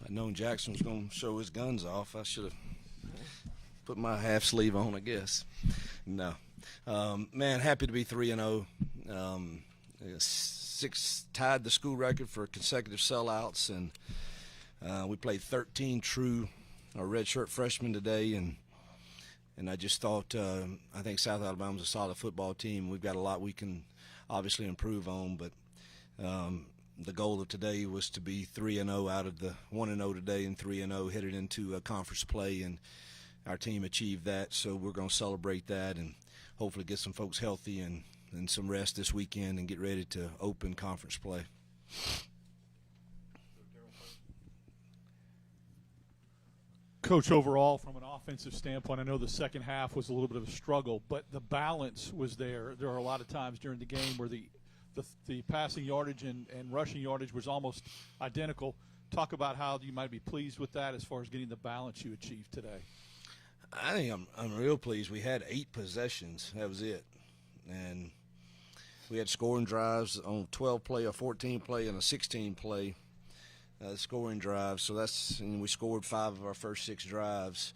I'd known Jackson was going to show his guns off. I should have put my half sleeve on, I guess. No. Man, happy to be 3-0. Tied the school record for consecutive sellouts, and we played 13 true redshirt freshmen today, and I just thought I think South Alabama's a solid football team. We've got a lot we can obviously improve on, but the goal of today was to be 3-0 out of the 1-0 today and 3-0 headed into a conference play, and our team achieved that. So we're going to celebrate that and hopefully get some folks healthy and some rest this weekend and get ready to open conference play. Coach, overall, from an offensive standpoint, I know the second half was a little bit of a struggle, but the balance was there. There are a lot of times during the game where the passing yardage and rushing yardage was almost identical. Talk about how you might be pleased with that as far as getting the balance you achieved today. I think I'm real pleased. We had 8 possessions. That was it. And we had scoring drives on 12 play, a 14 play, and a 16 play scoring drives. So and we scored 5 of our first 6 drives,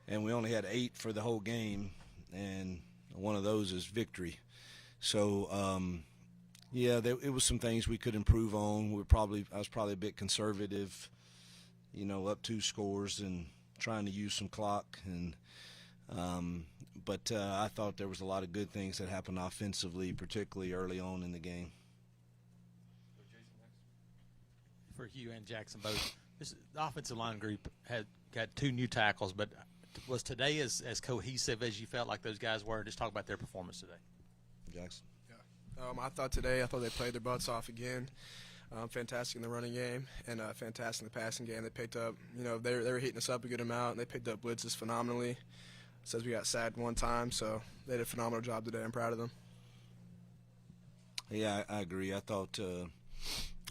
and we only had 8 for the whole game, and one of those is victory. So it was some things we could improve on. I was probably a bit conservative, up 2 scores and trying to use some clock, but I thought there was a lot of good things that happened offensively, particularly early on in the game. For Hugh and Jackson both, the offensive line group had got 2 new tackles, but was today as cohesive as you felt like those guys were? Just talk about their performance today. Jackson. I thought they played their butts off again. Fantastic in the running game and fantastic in the passing game. They picked up, they were heating us up a good amount, and they picked up blitzes phenomenally. Says we got sacked 1 time, so they did a phenomenal job today. I'm proud of them. Yeah, I agree. I thought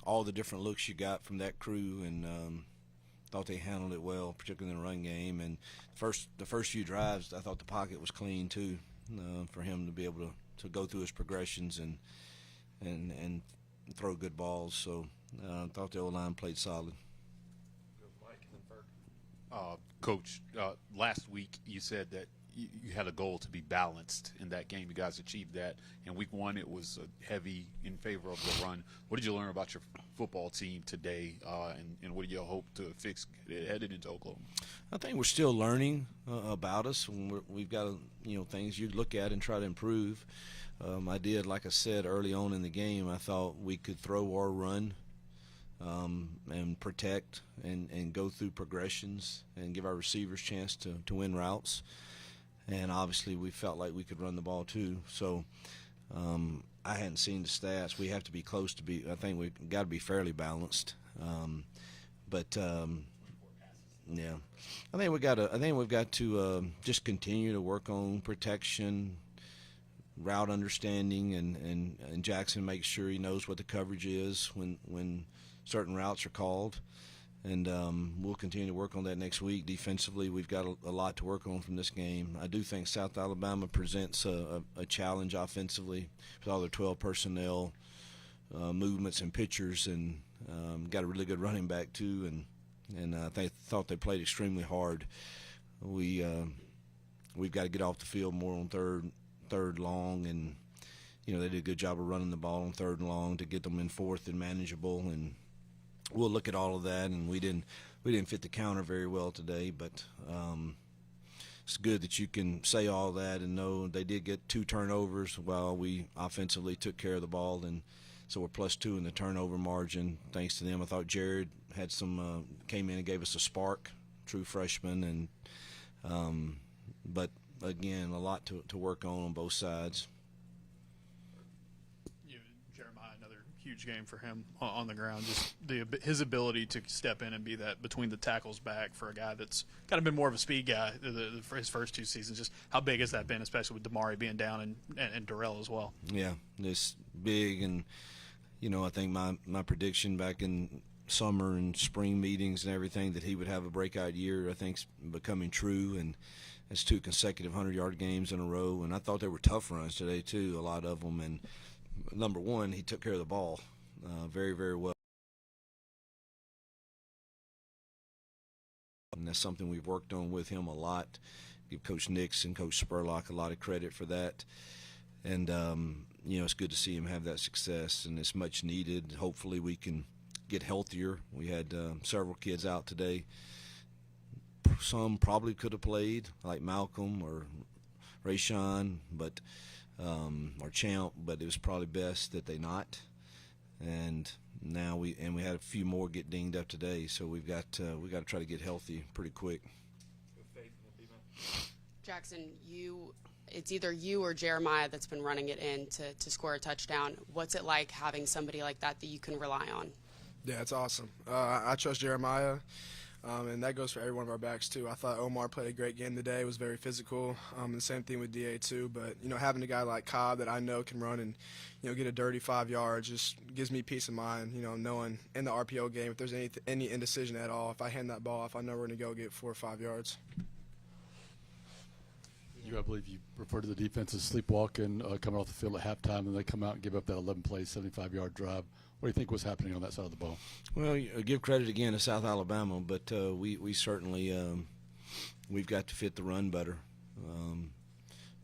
all the different looks you got from that crew, and thought they handled it well, particularly in the run game. And the first few drives, I thought the pocket was clean too, for him to be able to go through his progressions and throw good balls. So I thought the O-line played solid. Coach, last week you said that you had a goal to be balanced in that game. You guys achieved that. In week 1, it was heavy in favor of the run. What did you learn about your football team today, and what do you hope to fix headed into Oklahoma? I think we're still learning about us. We've got things you look at and try to improve. I did, like I said, early on in the game, I thought we could throw or run and protect and go through progressions and give our receivers a chance to win routes. And obviously we felt like we could run the ball too. So I hadn't seen the stats. We have to be close to I think we've got to be fairly balanced. Yeah, I think we've got to just continue to work on protection, route understanding, and Jackson makes sure he knows what the coverage is when certain routes are called. And we'll continue to work on that next week. Defensively, we've got a lot to work on from this game. I do think South Alabama presents a challenge offensively with all their 12 personnel movements and pitchers, and got a really good running back too. And I thought they played extremely hard. We've got to get off the field more on third long, and they did a good job of running the ball on 3rd and long to get them in 4th and manageable. And we'll look at all of that, and we didn't fit the counter very well today, but it's good that you can say all that and know they did get 2 turnovers while we offensively took care of the ball, and so we're +2 in the turnover margin thanks to them. I thought Jared had came in and gave us a spark, true freshman, and again, a lot to work on both sides. Huge game for him on the ground. Just his ability to step in and be that between the tackles back for a guy that's kind of been more of a speed guy for his first 2 seasons. Just how big has that been, especially with Damari being down and Darrell as well? Yeah, it's big, and I think my prediction back in summer and spring meetings and everything that he would have a breakout year, I think, is becoming true, and it's 2 consecutive 100-yard games in a row. And I thought they were tough runs today too, a lot of them. And number one, he took care of the ball very, very well. and that's something we've worked on with him a lot. Give Coach Nix and Coach Spurlock a lot of credit for that. And, it's good to see him have that success, and it's much needed. Hopefully we can get healthier. We had several kids out today. Some probably could have played, like Malcolm or Rayshawn, but or Champ, but it was probably best that they not. And now we had a few more get dinged up today, so we got to try to get healthy pretty quick. Jackson, it's either you or Jeremiah that's been running it in to score a touchdown. What's it like having somebody like that you can rely on? Yeah, it's awesome. I trust Jeremiah, and that goes for every one of our backs too. I thought Omar played a great game today, was very physical. And the same thing with DA too. But having a guy like Cobb that I know can run and get a dirty 5 yards just gives me peace of mind. Knowing in the RPO game if there's any indecision at all, if I hand that ball off, I know we're going to go get 4 or 5 yards. I believe you referred to the defense as sleepwalking, coming off the field at halftime, and they come out and give up that 11-play, 75-yard drive. What do you think was happening on that side of the ball? Well, give credit again to South Alabama, but we certainly we've got to fit the run better.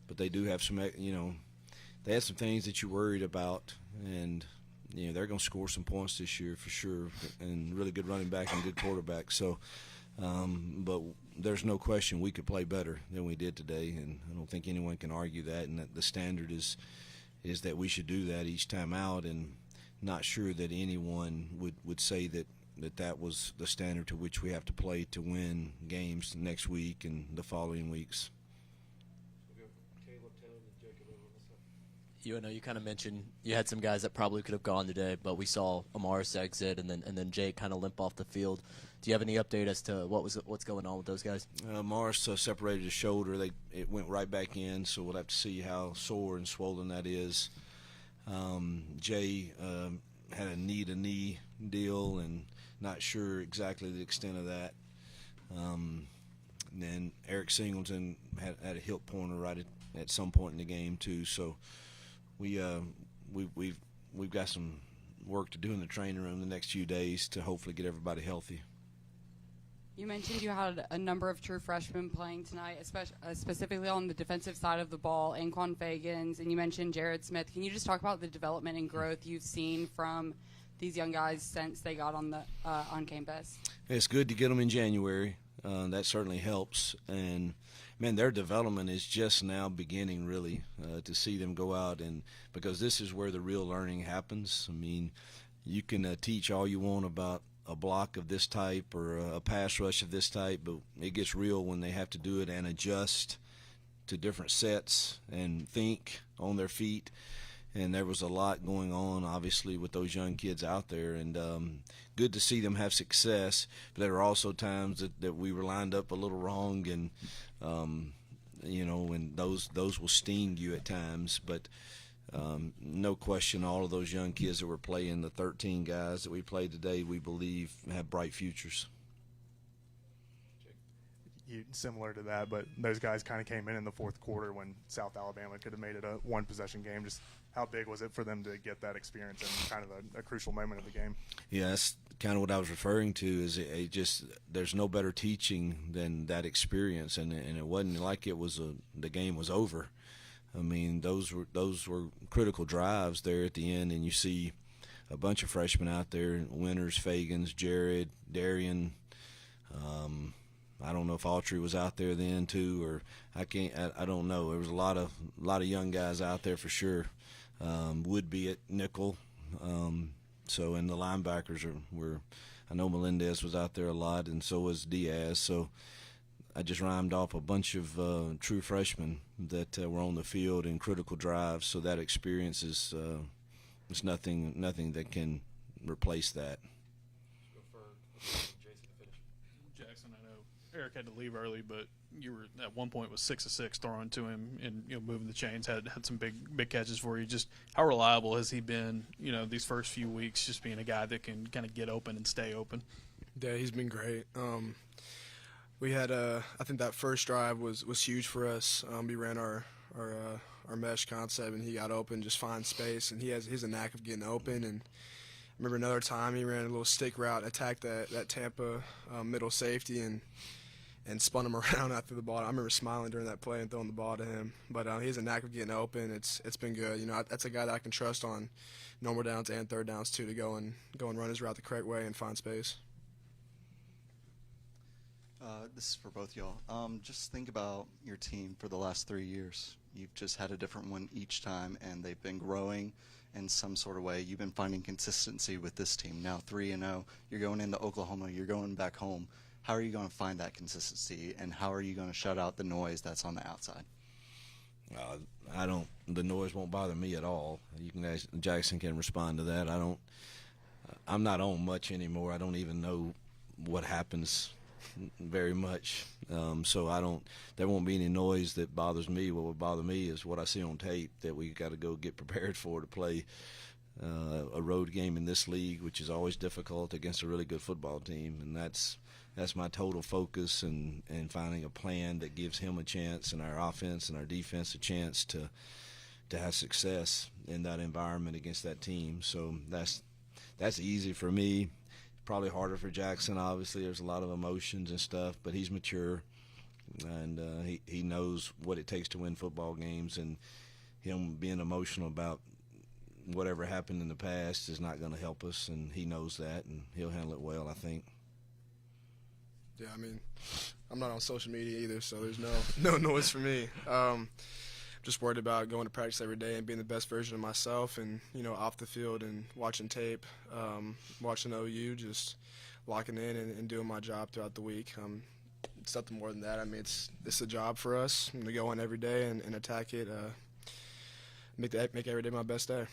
But they do have some, they had some things that you worried about, and they're going to score some points this year for sure, and really good running back and good quarterback. So. But there's no question we could play better than we did today, and I don't think anyone can argue that. And that the standard is that we should do that each time out, and not sure that anyone would say that was the standard to which we have to play to win games next week and the following weeks. I know you kind of mentioned you had some guys that probably could have gone today, but we saw Amaris exit and then Jake kind of limp off the field. Do you have any update as to what's going on with those guys? Morris separated his shoulder. It went right back in, so we'll have to see how sore and swollen that is. Jay had a knee-to-knee deal, and not sure exactly the extent of that. And then Eric Singleton had a hip pointer right at some point in the game too. So we've got some work to do in the training room the next few days to hopefully get everybody healthy. You mentioned you had a number of true freshmen playing tonight, especially specifically on the defensive side of the ball, Anquan Fagans, and you mentioned Jared Smith. Can you just talk about the development and growth you've seen from these young guys since they got on campus? It's good to get them in January. That certainly helps. And, man, their development is just now beginning, really, to see them go out. And because this is where the real learning happens. I mean, you can teach all you want about a block of this type or a pass rush of this type, but it gets real when they have to do it and adjust to different sets and think on their feet. And there was a lot going on, obviously, with those young kids out there. And good to see them have success. But there are also times that we were lined up a little wrong, and, and those will sting you at times. But no question, all of those young kids that were playing, the 13 guys that we played today, we believe have bright futures. Similar to that, but those guys kind of came in the fourth quarter when South Alabama could have made it a one-possession game. Just how big was it for them to get that experience in kind of a crucial moment of the game? Yeah, that's kind of what I was referring to. Is it just there's no better teaching than that experience, and it wasn't like it was the game was over. I mean, those were critical drives there at the end, and you see a bunch of freshmen out there: Winters, Fagans, Jared, Darian. I don't know if Autry was out there then too, or I don't know. There was a lot of young guys out there for sure. Would be at nickel. So and the linebackers were. I know Melendez was out there a lot, and so was Diaz. So I just rhymed off a bunch of true freshmen that were on the field in critical drives. So that experience is nothing that can replace that. Jackson, I know Eric had to leave early, but you were at one point was 6 of 6 throwing to him and moving the chains. Had some big catches for you. Just how reliable has he been? These first few weeks, just being a guy that can kind of get open and stay open. Yeah, he's been great. We had I think that first drive was huge for us. We ran our mesh concept, and he got open, just find space, and he has a knack of getting open. And I remember another time he ran a little stick route, attacked that Tampa middle safety, and and spun him around after the ball. I remember smiling during that play and throwing the ball to him. But he has a knack of getting open. It's been good. That's a guy that I can trust on normal downs and third downs too, to go and run his route the correct way and find space. This is for both y'all. Just think about your team for the last 3 years. You've just had a different one each time, and they've been growing in some sort of way. You've been finding consistency with this team. Now 3-0, you're going into Oklahoma, you're going back home. How are you going to find that consistency, and how are you going to shut out the noise that's on the outside? The noise won't bother me at all. You can ask, Jackson can respond to that. I'm not on much anymore. I don't even know what happens very much. So there won't be any noise that bothers me. What would bother me is what I see on tape that we got to go get prepared for to play a road game in this league, which is always difficult against a really good football team. And that's my total focus, and finding a plan that gives him a chance and our offense and our defense a chance to have success in that environment against that team. So that's easy for me. Probably harder for Jackson. Obviously, there's a lot of emotions and stuff, but he's mature, and he knows what it takes to win football games, and him being emotional about whatever happened in the past is not going to help us, and he knows that, and he'll handle it well, I think. Yeah, I mean, I'm not on social media either, so there's no noise for me. Just worried about going to practice every day and being the best version of myself, and off the field and watching tape, watching OU, just locking in and doing my job throughout the week. It's nothing more than that. I mean, it's a job for us. I'm gonna go in every day and attack it. Make every day my best day.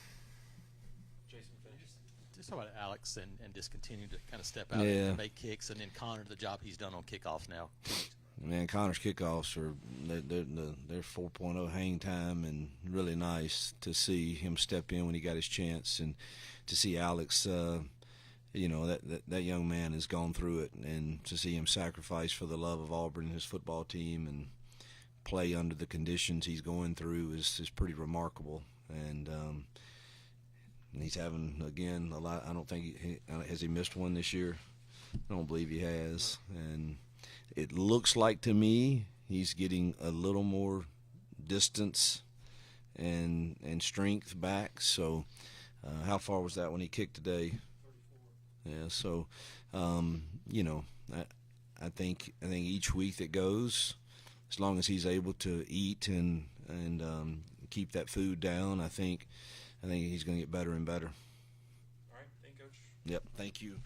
Just talk about Alex and just continue to kind of step out Yeah. and make kicks, and then Connor, the job he's done on kickoffs now. Man, Connor's kickoffs they're 4.0 hang time, and really nice to see him step in when he got his chance, and to see Alex, that young man has gone through it, and to see him sacrifice for the love of Auburn and his football team and play under the conditions he's going through is pretty remarkable. And he's having, again, a lot. I don't think has he missed one this year? I don't believe he has. And it looks like to me he's getting a little more distance and strength back. So how far was that when he kicked today? 34. Yeah, so I think each week that goes, as long as he's able to eat and keep that food down, I think he's going to get better and better. All right, thank you, Coach. Yep, thank you.